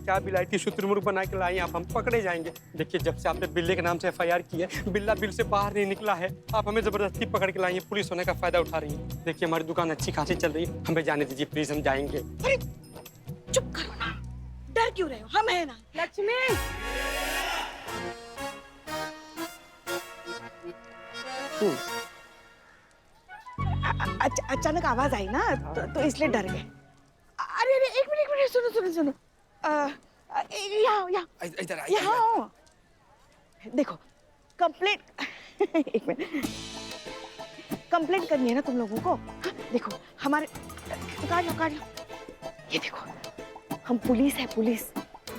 क्या बिलायती शुतुरमुर्ग बना के लाई आप, हम पकड़े जाएंगे। देखिए जब से आपने बिल्ले के नाम से एफआईआर की है, बिल्ला बिल से बाहर नहीं निकला है। आप हमें जबरदस्ती पकड़ के लाई हैं, पुलिस होने का फायदा उठा रही है। देखिए हमारी दुकान अच्छी खासी चल रही है, हमें जाने दीजिए प्लीज, हम जाएंगे। अरे चुप करो ना, डर क्यों रहे हो, हम है ना। लक्ष्मी अचानक आवाज आई ना तो इसलिए डर गए। अरे अरे एक मिनट सुनो सुनो सुनो, यहाँ इधर यहाँ देखो कंप्लेंट एक मिनट, कंप्लेंट करनी है ना तुम लोगों को। हाँ, देखो हमारे काट लो ये देखो, हम पुलिस है, पुलिस।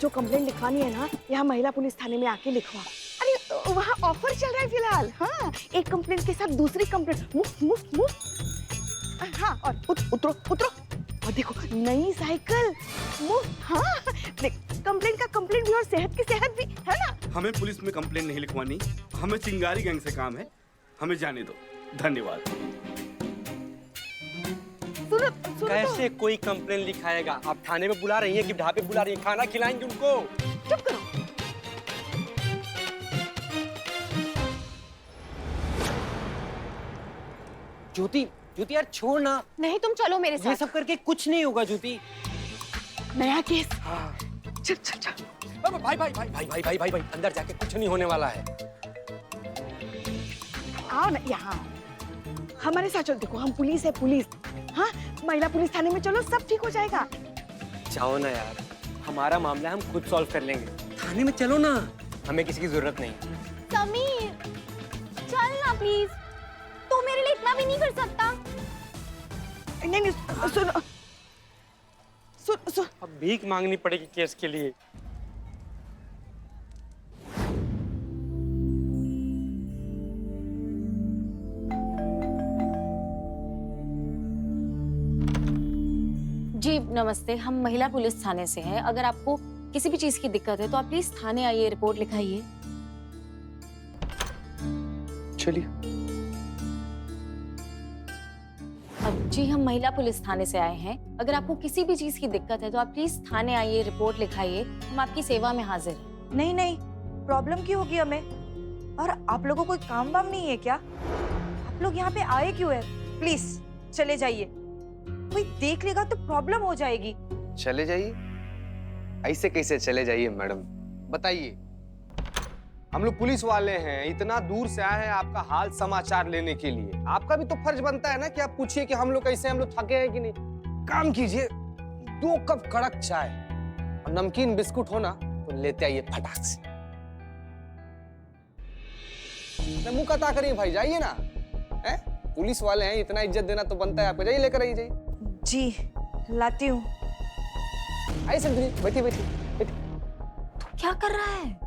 जो कंप्लेंट लिखवानी है ना यहाँ महिला पुलिस थाने में आके लिखवा। अरे वहाँ ऑफर चल रहा है फिलहाल। हाँ, एक कंप्लेंट के साथ दूसरी कंप्लेंट मुफ्त मुफ्त मुफ्त। हाँ, और उतरो उतरो, और देखो नई साइकिल मुफ्त। हाँ देख, कंप्लेंट का कंप्लेंट भी और सेहत की सेहत भी है ना। हमें पुलिस में कंप्लेंट नहीं लिखवानी, हमें चिंगारी गैंग से काम है, हमें जाने दो, धन्यवाद। सुनो सुनो कैसे कोई कंप्लेन लिखाएगा? आप थाने में बुला रही हैं कि ढाबे बुला रही हैं? खाना खिलाएंगे उनको। चुप करो। ज्योति, ज्योति यार छोड़ ना। नहीं तुम चलो मेरे साथ। ये सब करके कुछ नहीं होगा ज्योति। नया केस। हाँ। चल चल चल। भाई भाई भाई भाई भाई भाई भाई भाई अंदर जाके कुछ नहीं होने वाला है। आओ ना यहाँ, हमारे साथ चलो। देखो हम पुलिस है, पुलिस। हाँ, महिला पुलिस थाने में चलो, सब ठीक हो जाएगा। जाओ ना यार, हमारा मामला हम खुद सॉल्व कर लेंगे। थाने में चलो ना, हमें किसी की जरूरत नहीं। समीर चल ना प्लीज, तू मेरे लिए इतना भी नहीं कर सकता। नहीं सुनो सुन। अब भीख मांगनी पड़ेगी केस के लिए। जी नमस्ते, हम महिला पुलिस थाने से हैं। अगर आपको किसी भी चीज की दिक्कत है तो आप प्लीज थाने आइए, रिपोर्ट लिखाइए। चलिए। अब जी हम महिला पुलिस थाने से आए हैं। अगर आपको किसी भी चीज की दिक्कत है तो आप प्लीज थाने आइए, रिपोर्ट लिखाइए। हम आपकी सेवा में हाजिर हैं। नहीं नहीं, प्रॉब्लम क्यों होगी हमें? और आप लोगों को कोई काम वाम नहीं है क्या? आप लोग यहाँ पे आए क्यों है? प्लीज चले जाइए, कोई देख लेगा तो प्रॉब्लम हो जाएगी। चले जाइए? ऐसे कैसे चले जाइए मैडम, बताइए। हम लोग पुलिस वाले हैं, इतना दूर से आए हैं आपका हाल समाचार लेने के लिए। आपका भी तो फर्ज बनता है ना कि आप पूछिए कि हम लोग कैसे, हम लोग थके हैं कि नहीं। काम कीजिए, 2 कप कड़क चाय और नमकीन बिस्कुट हो ना तो लेते आइए फटाक से। मुंह कता करिए भाई, जाइए ना। है पुलिस वाले हैं, इतना इज्जत देना तो बनता है आपको। जाइए लेकर आइए, जाइए। जी लाती हूँ। आइए संतू जी, बैठिए बैठिए बैठिए। तो क्या कर रहा है?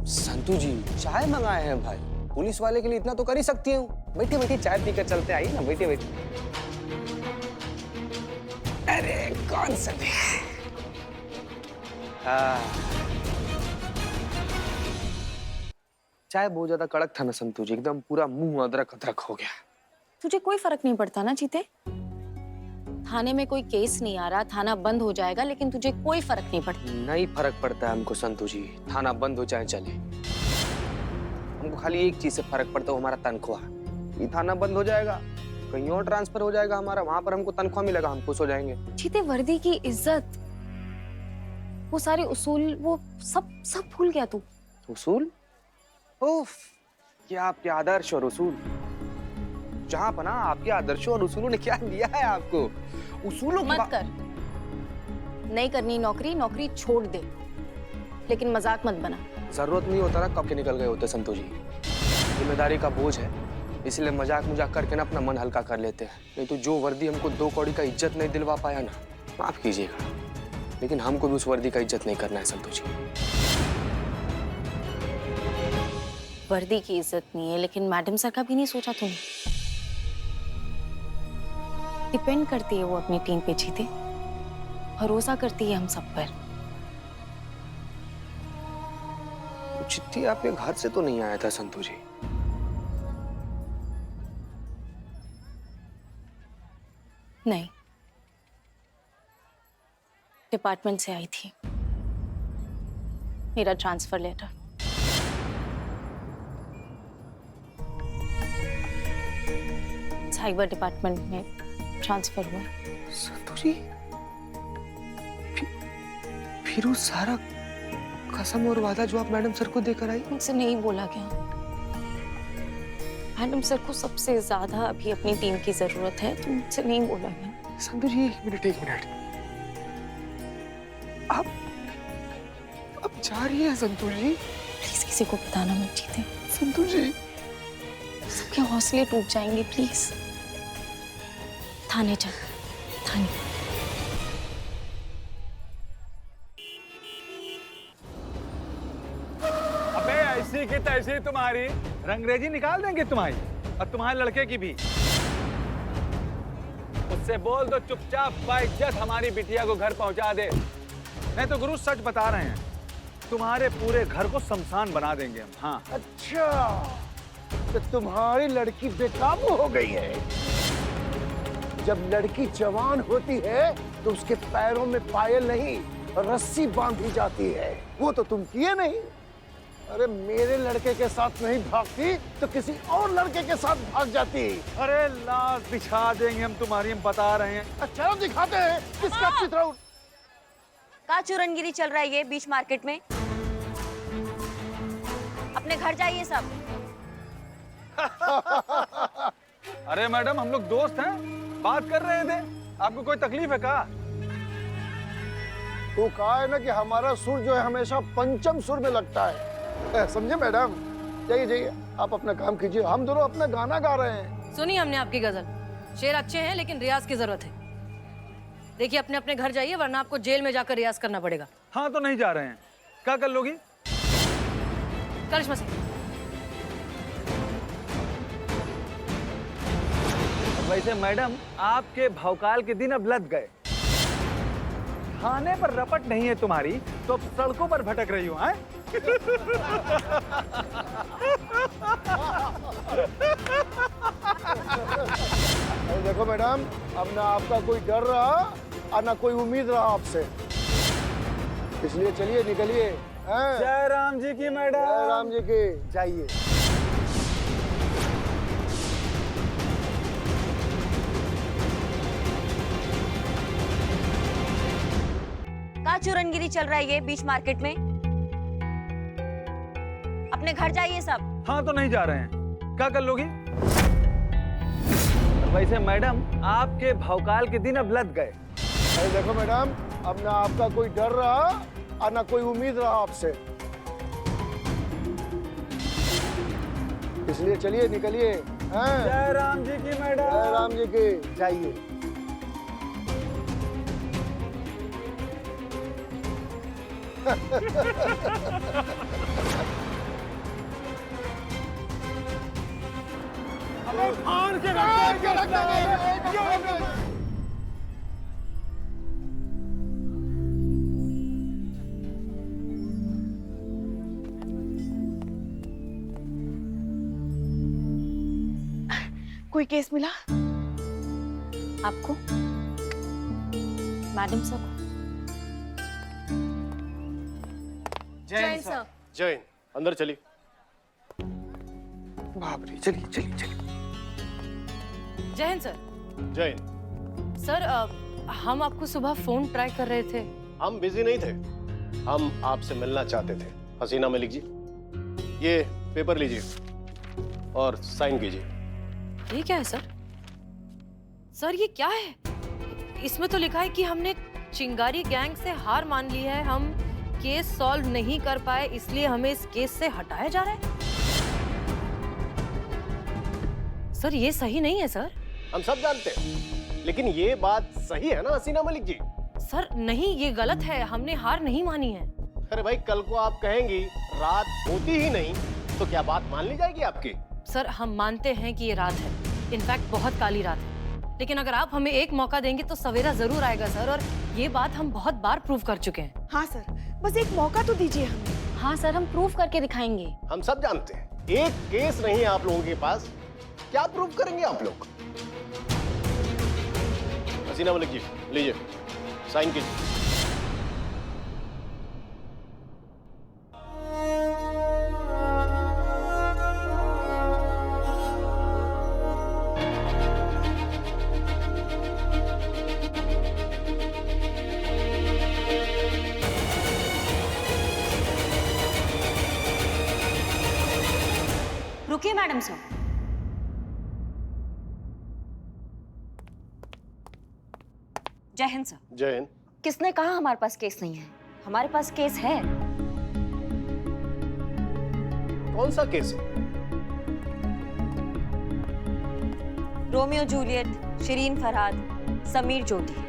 संतू जी चाय मंगाए हैं भाई, पुलिस वाले के लिए इतना तो कर ही सकती हूँ। बैठिए बैठिए, चाय पीकर चलते, आइए ना, बैठिए बैठिए। अरे कौन सा चाय बहुत ज्यादा कड़क था ना संतू जी, एकदम पूरा मुंह अदरक अदरक हो गया। तुझे कोई फर्क नहीं पड़ता ना जीते? थाने में कोई केस नहीं आ रहा, थाना बंद हो जाएगा, लेकिन तुझे कोई फर्क नहीं पड़ता। नहीं फर्क पड़ता है हमको संतू जी, थाना बंद हो चाहे चले। हमको खाली एक चीज से फर्क पड़ता है, हमारा तनख्वाह। ये थाना बंद हो जाएगा, कहीं और ट्रांसफर हो जाएगा हमारा, वहां पर हमको तनख्वाह मिलेगा, हम खुश हो जाएंगे। जीते वर्दी की इज्जत, वो सारे उसूल, वो सब भूल गया तू। उसूल? उफ, क्या आपके आदर्श और उसूल। जहां पना आपके आदर्शों और उसूलों ने क्या दिया है आपको। उसूलों की मत कर, नहीं करनी नौकरी, नौकरी छोड़ दे, लेकिन मजाक मत बना। जरूरत नहीं होता ना, कब के निकल गए होते संतू जी। जिम्मेदारी का बोझ है, इसलिए मजाक करके ना अपना मन हल्का कर लेते हैं। नहीं तो जो वर्दी हमको 2 कौड़ी का इज्जत नहीं दिलवा पाया ना, माफ कीजिएगा, लेकिन हमको भी उस वर्दी का इज्जत नहीं करना है संतू जी। वर्दी की इज्जत नहीं है, लेकिन मैडम सर का भी नहीं सोचा तूने? डिपेंड करती है वो अपनी टीम पे जीते, भरोसा करती है हम सब पर। चिट्ठी आपके घर से तो नहीं आया था संतू जी? नहीं, डिपार्टमेंट से आई थी। मेरा ट्रांसफर लेटर। साइबर डिपार्टमेंट में ट्रांसफर हुआ। संतोषी, फिर वो सारा कसम और वादा जो आप मैडम सर को देकर आई? मुझसे नहीं बोला गया। मैडम सर को सबसे ज्यादा अभी अपनी टीम की जरूरत है, तो मुझसे नहीं बोला गया। संतोषी, एक मिनट। आप जा रही है संतोषी? प्लीज किसी को बताना मत, ठीक है? संतोषी, सबके हौसले टूट जाएंगे, प्लीज। थाने चल, थाने। अबे ऐसी की तैसी तुम्हारी रंगरेजी निकाल देंगे तुम्हारी और तुम्हारे लड़के की भी। उससे बोल दो चुपचाप बाइज्जत हमारी बिटिया को घर पहुंचा दे, नहीं तो गुरु सच बता रहे हैं, तुम्हारे पूरे घर को शमशान बना देंगे हम। हाँ। अच्छा, तो तुम्हारी लड़की बेकाबू हो गई है। जब लड़की जवान होती है तो उसके पैरों में पायल नहीं रस्सी बांधी जाती है। वो तो तुम किए नहीं। अरे मेरे लड़के के साथ नहीं भागती तो किसी और लड़के के साथ भाग जाती। अरे लाश बिछा देंगे हम तुम्हारी, हम बता रहे हैं। अच्छा दिखाते हैं किसका चित्र। का चूरनगिरी चल रहा है ये बीच मार्केट में? अपने घर जाइए सब। अरे मैडम, हम लोग दोस्त हैं, बात कर रहे थे, आपको कोई तकलीफ है का? तो कहा है ना कि हमारा सुर जो है हमेशा पंचम सुर में लगता है, समझे मैडम? जाइए, आप अपना काम कीजिए, हम दोनों अपना गाना गा रहे हैं। सुनिए हमने आपकी गजल, शेर अच्छे हैं लेकिन रियाज की जरूरत है। देखिए अपने अपने घर जाइए वरना आपको जेल में जाकर रियाज करना पड़ेगा। हाँ तो नहीं जा रहे हैं, क्या कर लोगी? करिश्मा सिंह, वैसे मैडम आपके भौकाल के दिन अब लद गए। खाने पर रपट नहीं है तुम्हारी तो अब सड़कों पर भटक रही हो। हैं? अरे देखो मैडम, अब ना आपका कोई डर रहा और ना कोई उम्मीद रहा आपसे, इसलिए चलिए निकलिए। जय राम जी की मैडम। जय राम जी की। जाइए। का चूरनगिरी चल रहा है ये बीच मार्केट में? अपने घर जाइए सब। हाँ तो नहीं जा रहे हैं, क्या कर लोगी? वैसे मैडम आपके भौकाल के दिन अब लद गए। अरे देखो मैडम, अब ना आपका कोई डर रहा और ना कोई उम्मीद रहा आपसे, इसलिए चलिए निकलिए। जय राम जी की मैडम। जय राम जी की। जाइए। कोई केस मिला आपको? मैडम सर को? जैन सर। जैन, अंदर चलिए। बाप रे, चलिए। जैन सर। जैन, सर हम आपको सुबह फोन ट्राई कर रहे थे। हम बिजी नहीं थे, हम आपसे मिलना चाहते थे। हसीना मलिक जी, ये पेपर लीजिए और साइन कीजिए। ये क्या है सर? सर ये क्या है? इसमें तो लिखा है कि हमने चिंगारी गैंग से हार मान ली है, हम केस सॉल्व नहीं कर पाए इसलिए हमें इस केस से हटाया जा रहा है। सर ये सही नहीं है सर। हम सब जानते हैं, लेकिन ये बात सही है ना हसीना मलिक जी? सर नहीं, ये गलत है, हमने हार नहीं मानी है। अरे भाई, कल को आप कहेंगी रात होती ही नहीं तो क्या बात मान ली जाएगी आपकी? सर हम मानते हैं कि ये रात है, इनफैक्ट बहुत काली रात है, लेकिन अगर आप हमें एक मौका देंगे तो सवेरा जरूर आएगा सर, और ये बात हम बहुत बार प्रूव कर चुके हैं। हाँ सर, बस एक मौका तो दीजिए हमें। हाँ सर, हम प्रूफ करके दिखाएंगे। हम सब जानते हैं, एक केस नहीं है आप लोगों के पास, क्या प्रूव करेंगे आप लोग? हसीना मलिक जी, लीजिए साइन कीजिए। रुकिए मैडम सर। जय हिंद सर। जय हिंद। किसने कहा हमारे पास केस नहीं है? हमारे पास केस है। कौन सा केस है? रोमियो जूलियट, शिरीन फरहाद, समीर ज्योति।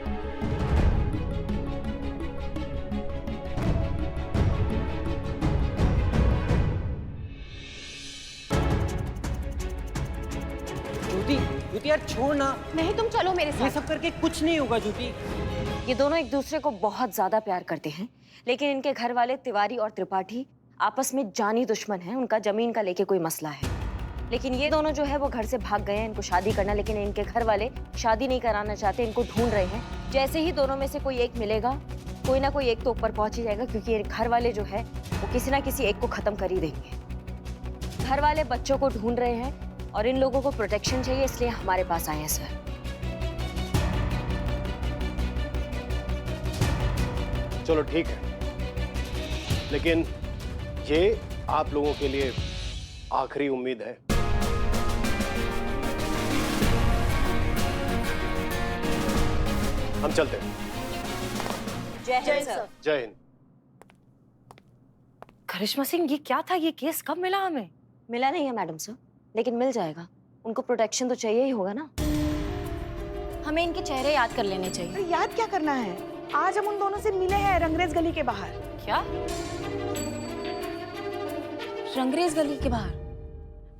ज्योति यार छोड़ ना। नहीं, तुम चलो मेरे ये साथ। सब करके कुछ नहीं होगा ज्योति। ये दोनों एक दूसरे को बहुत ज्यादा प्यार करते हैं, लेकिन इनके घर वाले तिवारी और त्रिपाठी आपस में जानी दुश्मन हैं। उनका जमीन का लेके कोई मसला है, लेकिन ये दोनों जो है वो घर से भाग गए हैं इनको शादी करना, लेकिन इनके घर वाले शादी नहीं कराना चाहते, इनको ढूंढ रहे हैं। जैसे ही दोनों में से कोई एक मिलेगा, कोई ना कोई एक तो ऊपर पहुंच ही जाएगा, क्योंकि ये घर वाले जो है वो किसी ना किसी एक को खत्म कर ही देंगे। घर वाले बच्चों को ढूंढ रहे हैं और इन लोगों को प्रोटेक्शन चाहिए, इसलिए हमारे पास आए हैं सर। चलो ठीक है, लेकिन ये आप लोगों के लिए आखिरी उम्मीद है। हम चलते हैं। जय हिंद सर। जय हिंद। करिश्मा सिंह, ये क्या था? ये केस कब मिला हमें? मिला नहीं है मैडम सर, लेकिन मिल जाएगा। उनको प्रोटेक्शन तो चाहिए ही होगा ना। हमें इनके चेहरे याद कर लेने चाहिए। अरे याद क्या करना है, आज हम उन दोनों से मिले हैं रंगरेज गली के बाहर। क्या? रंगरेज गली के बाहर?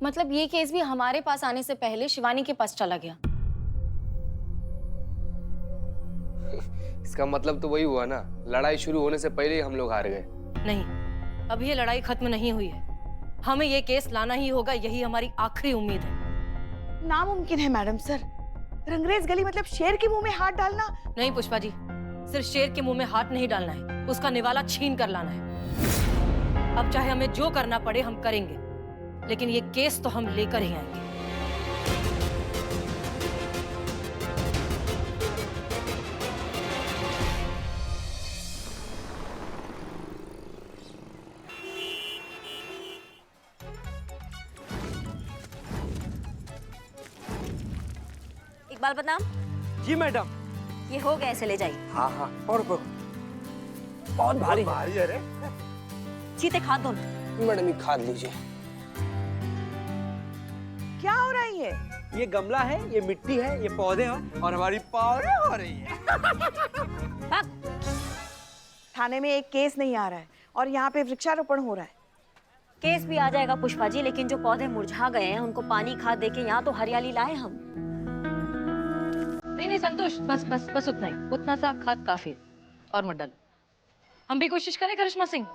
मतलब ये केस भी हमारे पास आने से पहले शिवानी के पास चला गया। इसका मतलब तो वही हुआ ना, लड़ाई शुरू होने से पहले ही हम लोग हार गए। नहीं, अभी ये लड़ाई खत्म नहीं हुई है। हमें ये केस लाना ही होगा, यही हमारी आखिरी उम्मीद है। नामुमकिन है मैडम सर। रंगरेज गली मतलब शेर के मुंह में हाथ डालना। नहीं पुष्पा जी, सिर्फ शेर के मुंह में हाथ नहीं डालना है, उसका निवाला छीन कर लाना है। अब चाहे हमें जो करना पड़े हम करेंगे, लेकिन ये केस तो हम लेकर ही आएंगे। इकबाल बदनाम, जी मैडम। ये हो गया, ऐसे ले जाइए। हाँ हाँ, और बहुत भारी है। अरे चीते खाद दो। मैडम ये खाद लीजिए। क्या हो रहा है ये? ये गमला है, ये मिट्टी है, ये पौधे हैं और हमारी पावरें हो रही है। थाने में एक केस नहीं आ रहा है और यहाँ पे वृक्षारोपण हो रहा है। केस भी आ जाएगा पुष्पा जी, लेकिन जो पौधे मुरझा गए हैं उनको पानी खाद देके यहाँ तो हरियाली लाए हम। नहीं संतोष, बस बस बस उतना ही, उतना सा खाद काफी है। और मत डालो। हम भी कोशिश करें करिश्मा सिंह।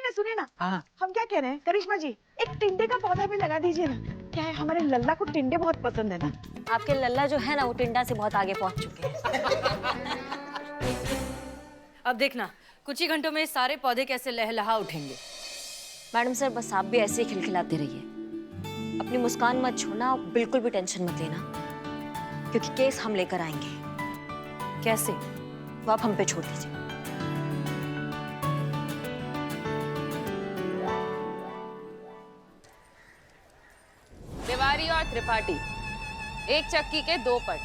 सुनिए ना हाँ। हम क्या कह रहे हैं करिश्मा जी, एक टिंडे का पौधा भी लगा दीजिए ना। क्या है, हमारे लल्ला को टिंडे बहुत पसंद है ना। आपके लल्ला जो है ना वो टिंडा से बहुत आगे पहुंच चुके हैं। अब देखना कुछ ही घंटों में सारे पौधे कैसे लहलहा उठेंगे। मैडम सर, बस आप भी ऐसे ही खिलखिलाते रहिए। अपनी मुस्कान मत छोड़ना और बिल्कुल भी टेंशन मत लेना, क्योंकि केस हम लेकर आएंगे। कैसे? वो आप हम पे छोड़ दीजिए। तिवारी और त्रिपाठी, एक चक्की के दो पट।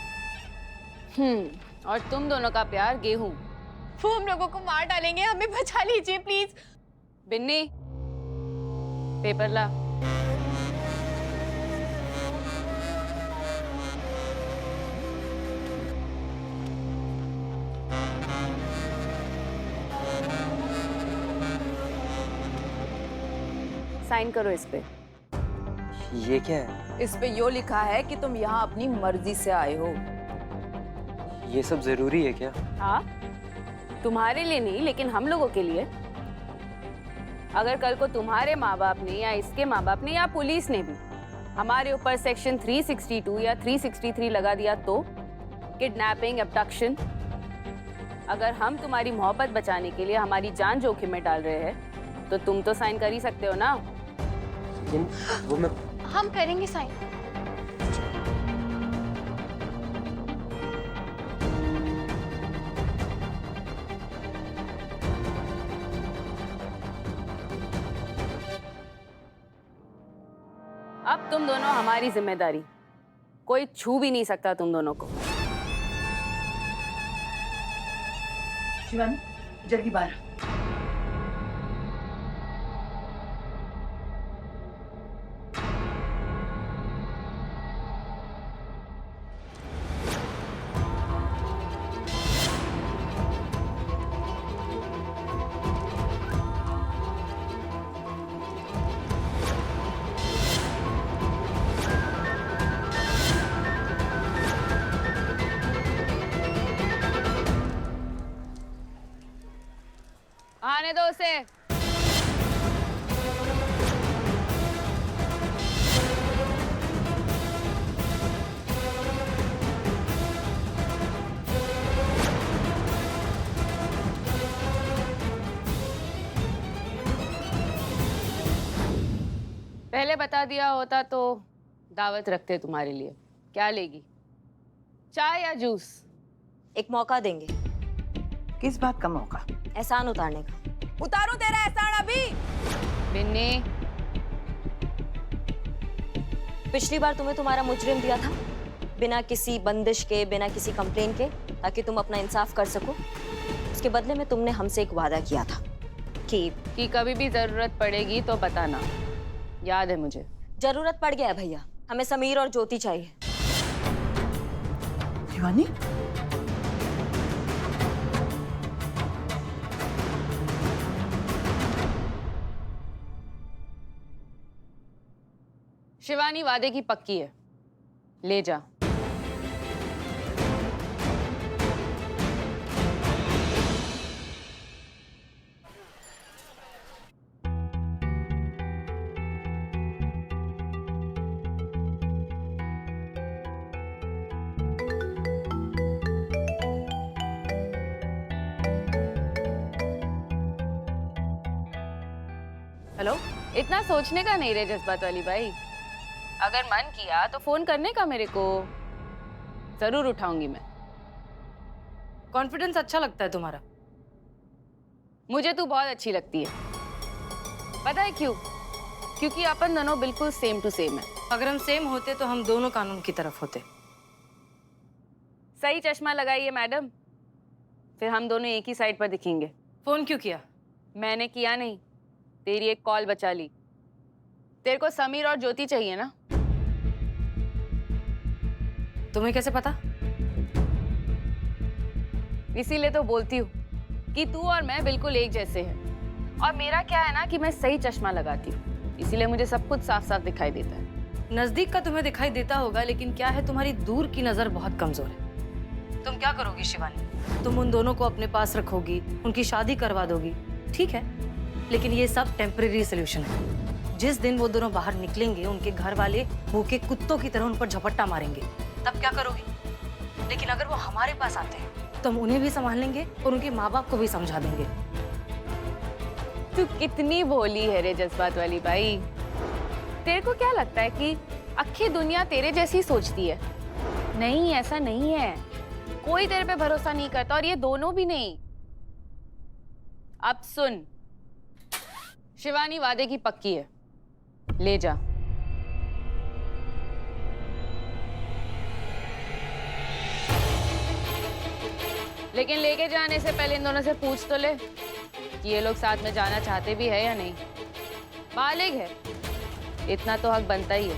और तुम दोनों का प्यार गेहूं। वो हम लोगों को मार डालेंगे, हमें बचा लीजिए प्लीज। बिन्नी, पेपर ला। साइन करो इस पे। ये क्या है? इस पे यो लिखा है कि तुम यहाँ अपनी मर्जी से आए हो। ये सब जरूरी है क्या? हाँ, तुम्हारे लिए नहीं लेकिन हम लोगों के लिए। अगर कल को तुम्हारे माँ बाप ने या इसके माँ बाप ने या पुलिस ने भी हमारे ऊपर सेक्शन 362 या 363 लगा दिया तो किडनैपिंग, एब्डक्शन, अगर हम तुम्हारी मोहब्बत बचाने के लिए हमारी जान जोखिम में डाल रहे हैं तो तुम तो साइन कर ही सकते हो ना। लेकिन वो मैं हम करेंगे साइन। अब तुम दोनों हमारी जिम्मेदारी, कोई छू भी नहीं सकता तुम दोनों को। शिवानी जल्दी बाहर। आने दो उसे। पहले बता दिया होता तो दावत रखते तुम्हारे लिए। क्या लेगी, चाय या जूस? एक मौका देंगे। किस बात का मौका? एहसान उतारने का। उतारूं तेरा एहसान अभी? बिन्नी, पिछली बार तुम्हें तुम्हारा मुजरिम दिया था बिना किसी बंदिश के, बिना किसी कंप्लेन के, ताकि तुम अपना इंसाफ कर सको। उसके बदले में तुमने हमसे एक वादा किया था कि कभी भी जरूरत पड़ेगी तो बताना। याद है मुझे। जरूरत पड़ गया है भैया, हमें समीर और ज्योति चाहिए। शिवानी शिवानी वादे की पक्की है, ले जा। हेलो, इतना सोचने का नहीं रे जज्बात वाली भाई। अगर मन किया तो फोन करने का मेरे को, जरूर उठाऊंगी मैं। कॉन्फिडेंस अच्छा लगता है तुम्हारा। मुझे तू बहुत अच्छी लगती है। पता है क्यों? क्योंकि अपन दोनों बिल्कुल सेम टू सेम है। अगर हम सेम होते तो हम दोनों कानून की तरफ होते। सही चश्मा लगाइए मैडम, फिर हम दोनों एक ही साइड पर दिखेंगे। फोन क्यों किया? मैंने किया नहीं, तेरी एक कॉल बचा ली। तेरे को समीर और ज्योति चाहिए ना? तुम्हें कैसे पता? इसीलिए तो बोलती हूँ कि तू और मैं बिल्कुल एक जैसे हैं। और मेरा क्या है ना कि मैं सही चश्मा लगाती हूँ, इसीलिए मुझे सब कुछ साफ साफ दिखाई देता है। नजदीक का तुम्हें दिखाई देता होगा, लेकिन क्या है, तुम्हारी दूर की नजर बहुत कमजोर है। तुम क्या करोगी शिवानी? तुम उन दोनों को अपने पास रखोगी, उनकी शादी करवा दोगी, ठीक है, लेकिन ये सब टेम्परेरी सोल्यूशन है। जिस दिन वो दोनों बाहर निकलेंगे, उनके घर वाले भूखे कुत्तों की तरह उन पर झपट्टा मारेंगे, तब क्या करोगी? लेकिन अगर वो हमारे पास आते हैं तो हम उन्हें भी संभाल लेंगे और उनके माँ बाप को भी समझा देंगे। तू कितनी भोली है रे जज्बात वाली भाई। तेरे को क्या लगता है कि अक्खी दुनिया तेरे जैसी सोचती है? नहीं, ऐसा नहीं है। कोई तेरे पे भरोसा नहीं करता, और ये दोनों भी नहीं। अब सुन, शिवानी वादे की पक्की है, ले जा। लेकिन लेके जाने से पहले इन दोनों से पूछ तो ले कि ये लोग साथ में जाना चाहते भी है या नहीं। बालिग है, इतना तो हक बनता ही है।